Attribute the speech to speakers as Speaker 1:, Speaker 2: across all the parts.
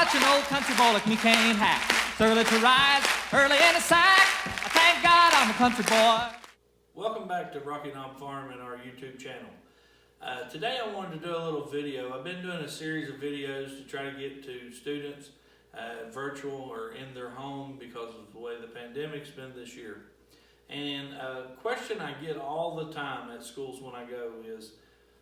Speaker 1: much an old country boy like me can't hack. It's early to rise, early in the sack. I thank God I'm a country boy.
Speaker 2: Welcome back to Rocky Knob Farm and our YouTube channel. Today I wanted to do a little video. I've been doing a series of videos to try to get to students virtual or in their home because of the way the pandemic's been this year. And a question I get all the time at schools when I go is,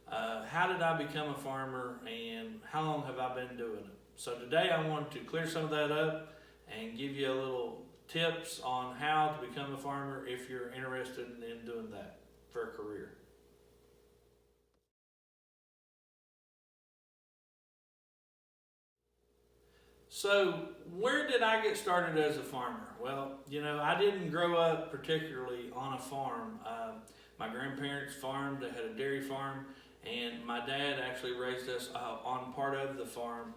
Speaker 2: how did I become a farmer and how long have I been doing it? So today I wanted to clear some of that up and give you a little tips on how to become a farmer if you're interested in doing that for a career. So where did I get started as a farmer? Well, I didn't grow up particularly on a farm. My grandparents farmed, they had a dairy farm, and my dad actually raised us on part of the farm,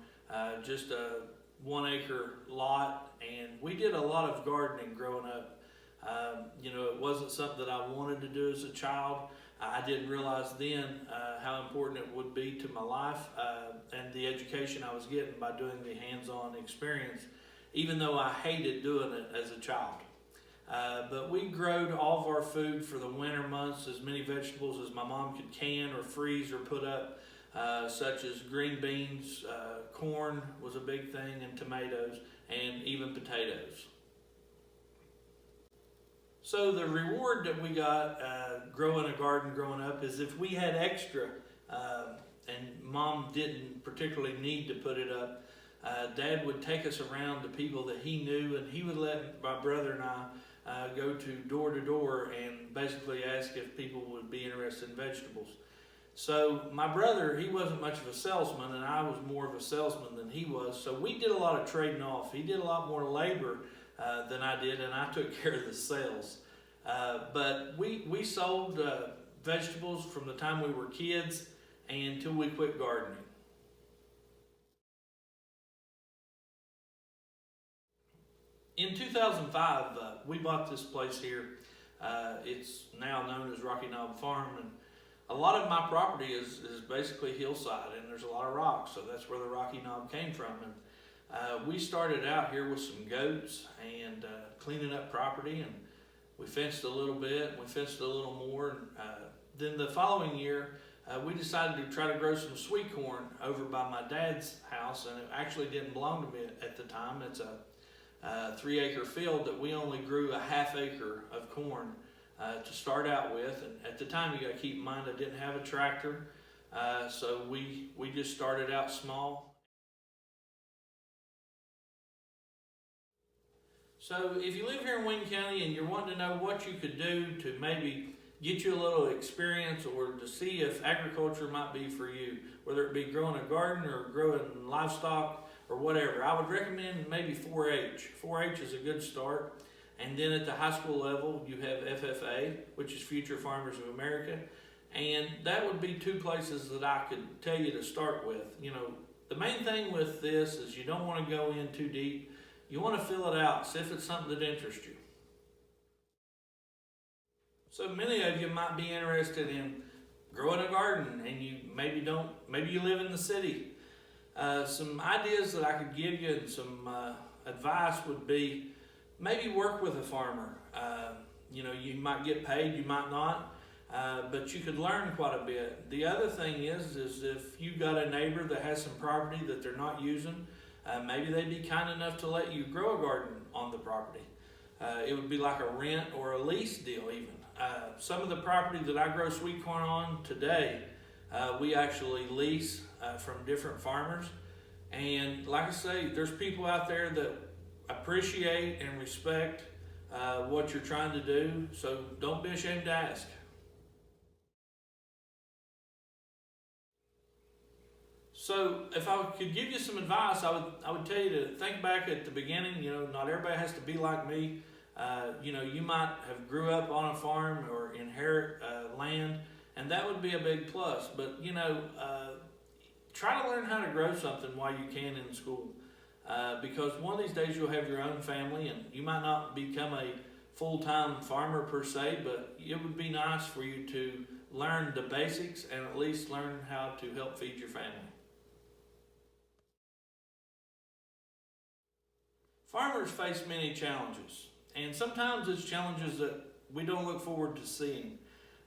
Speaker 2: just a 1 acre lot, and we did a lot of gardening growing up. It wasn't something that I wanted to do as a child. I didn't realize then how important it would be to my life and the education I was getting by doing the hands-on experience, even though I hated doing it as a child. But we growed all of our food for the winter months, as many vegetables as my mom could can or freeze or put up, such as green beans, corn was a big thing, and tomatoes, and even potatoes. So the reward that we got growing a garden growing up is if we had extra and mom didn't particularly need to put it up, dad would take us around to people that he knew, and he would let my brother and I go to door and basically ask if people would be interested in vegetables. So my brother, he wasn't much of a salesman, and I was more of a salesman than he was, so we did a lot of trading off. He did a lot more labor than I did, and I took care of the sales. But we sold vegetables from the time we were kids until we quit gardening. In 2005, we bought this place here. It's now known as Rocky Knob Farm, and a lot of my property is basically hillside, and there's a lot of rocks, so that's where the Rocky Knob came from. And we started out here with some goats and cleaning up property, and we fenced a little bit, we fenced a little more, and then the following year we decided to try to grow some sweet corn over by my dad's house, and it actually didn't belong to me at the time. It's a 3 acre field that we only grew a ½ acre of corn to start out with, and at the time you got to keep in mind I didn't have a tractor, so we just started out small. So if you live here in Wayne County and you're wanting to know what you could do to maybe get you a little experience or to see if agriculture might be for you, whether it be growing a garden or growing livestock or whatever, I would recommend maybe 4-H. 4-H is a good start. And then at the high school level, you have FFA, which is Future Farmers of America. And that would be 2 places that I could tell you to start with. The main thing with this is you don't want to go in too deep. You want to fill it out, see if it's something that interests you. So many of you might be interested in growing a garden, and you maybe you live in the city. Some ideas that I could give you and some advice would be maybe work with a farmer. You might get paid, you might not, but you could learn quite a bit. The other thing is if you've got a neighbor that has some property that they're not using, maybe they'd be kind enough to let you grow a garden on the property. It would be like a rent or a lease deal even. Some of the property that I grow sweet corn on today, we actually lease from different farmers. And like I say, there's people out there that appreciate and respect what you're trying to do, so don't be ashamed to ask. So if I could give you some advice, I would tell you to think back at the beginning. Not everybody has to be like me. You might have grew up on a farm or inherit land, and that would be a big plus. But try to learn how to grow something while you can in school, because one of these days you'll have your own family, and you might not become a full-time farmer per se, but it would be nice for you to learn the basics and at least learn how to help feed your family. Farmers face many challenges, and sometimes it's challenges that we don't look forward to seeing.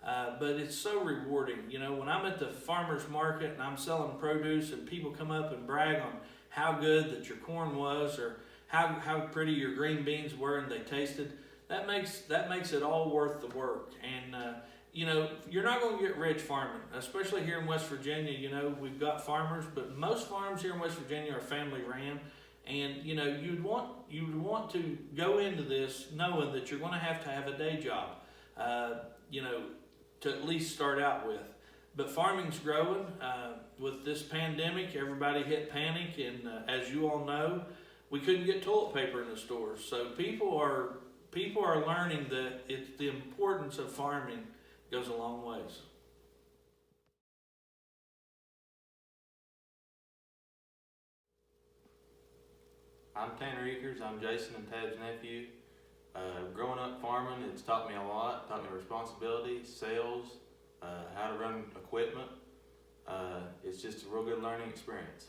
Speaker 2: But it's so rewarding. You know, when I'm at the farmer's market and I'm selling produce and people come up and brag on how good that your corn was or how pretty your green beans were and they tasted, that makes it all worth the work. And you know, you're not going to get rich farming, especially here in West Virginia. You know, we've got farmers, but most farms here in West Virginia are family ran. And you know, you'd want to go into this knowing that you're going to have a day job. You know, to at least start out with. But farming's growing. With this pandemic, everybody hit panic, and as you all know, we couldn't get toilet paper in the stores. So people are learning that the importance of farming goes a long ways.
Speaker 3: I'm Tanner Eakers. I'm Jason and Tad's nephew. Growing up farming, it's taught me a lot. Taught me responsibility, sales, how to run equipment. It's just a real good learning experience.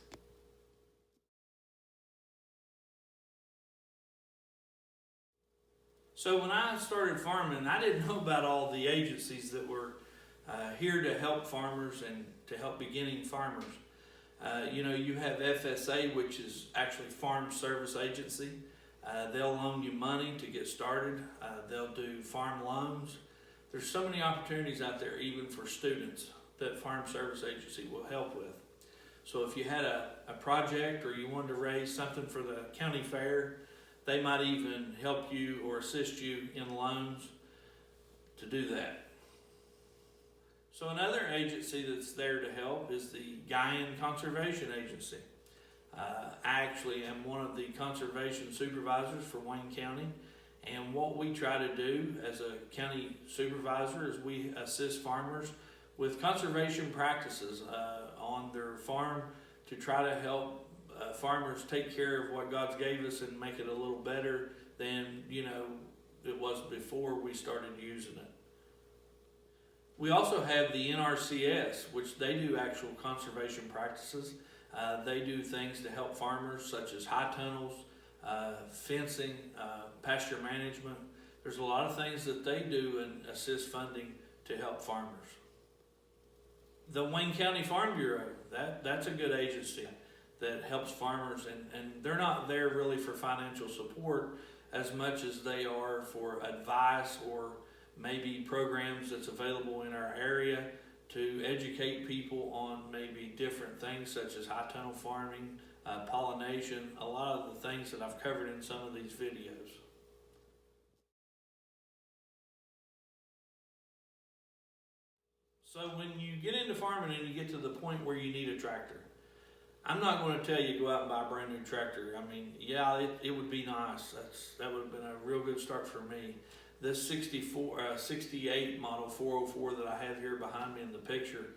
Speaker 2: So when I started farming, I didn't know about all the agencies that were here to help farmers and to help beginning farmers. You know, you have FSA, which is actually Farm Service Agency. They'll loan you money to get started. They'll do farm loans. There's so many opportunities out there, even for students, that Farm Service Agency will help with. So if you had a project or you wanted to raise something for the county fair, they might even help you or assist you in loans to do that. So another agency that's there to help is the Guyan Conservation Agency. I actually am one of the conservation supervisors for Wayne County, and what we try to do as a county supervisor is we assist farmers with conservation practices on their farm to try to help farmers take care of what God's gave us and make it a little better than, you know, it was before we started using it. We also have the NRCS, which they do actual conservation practices. They do things to help farmers, such as high tunnels, fencing, pasture management. There's a lot of things that they do and assist funding to help farmers. The Wayne County Farm Bureau, that's a good agency that helps farmers, and they're not there really for financial support as much as they are for advice or maybe programs that's available in our area to educate people on maybe different things such as high tunnel farming, pollination, a lot of the things that I've covered in some of these videos. So when you get into farming and you get to the point where you need a tractor, I'm not going to tell you go out and buy a brand new tractor. I mean, yeah, it would be nice. That would have been a real good start for me. This 68 model 404 that I have here behind me in the picture,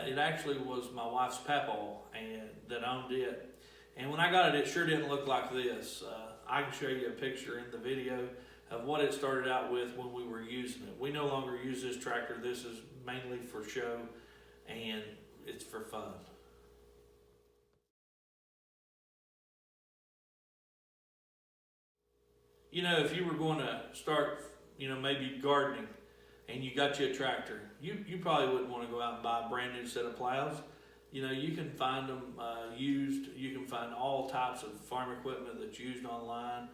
Speaker 2: it actually was my wife's papaw and that owned it. And when I got it, it sure didn't look like this. I can show you a picture in the video of what it started out with when we were using it. We no longer use this tractor. This is mainly for show and it's for fun. You know, if you were going to start, you know, maybe gardening and you got you a tractor, you probably wouldn't want to go out and buy a brand new set of plows. You know, you can find them used. You can find all types of farm equipment that's used online,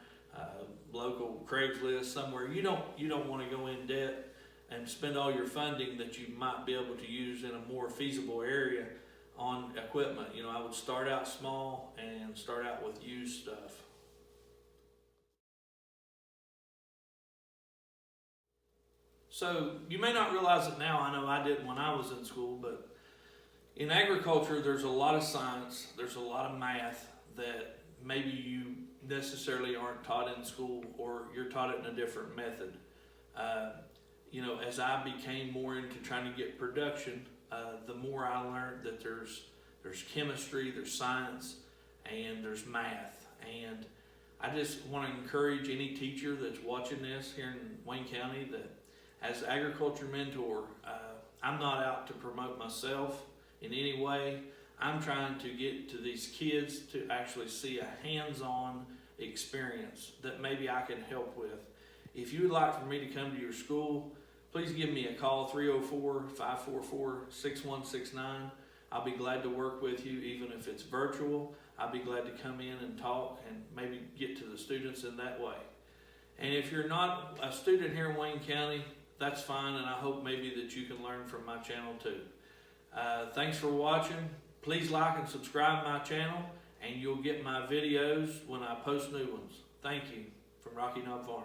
Speaker 2: local Craigslist, somewhere. You don't want to go in debt and spend all your funding that you might be able to use in a more feasible area on equipment. You know, I would start out small and start out with used stuff. So you may not realize it now. I know I didn't when I was in school, but in agriculture, there's a lot of science, there's a lot of math that maybe you necessarily aren't taught in school, or you're taught it in a different method. You know, as I became more into trying to get production, the more I learned that there's chemistry, there's science, and there's math. And I just want to encourage any teacher that's watching this here in Wayne County that as agriculture mentor, I'm not out to promote myself in any way. I'm trying to get to these kids to actually see a hands-on experience that maybe I can help with. If you would like for me to come to your school, please give me a call, 304-544-6169. I'll be glad to work with you, even if it's virtual. I'll be glad to come in and talk and maybe get to the students in that way. And if you're not a student here in Wayne County, that's fine, and I hope maybe that you can learn from my channel too. Thanks for watching. Please like and subscribe my channel, and you'll get my videos when I post new ones. Thank you from Rocky Knob Farm.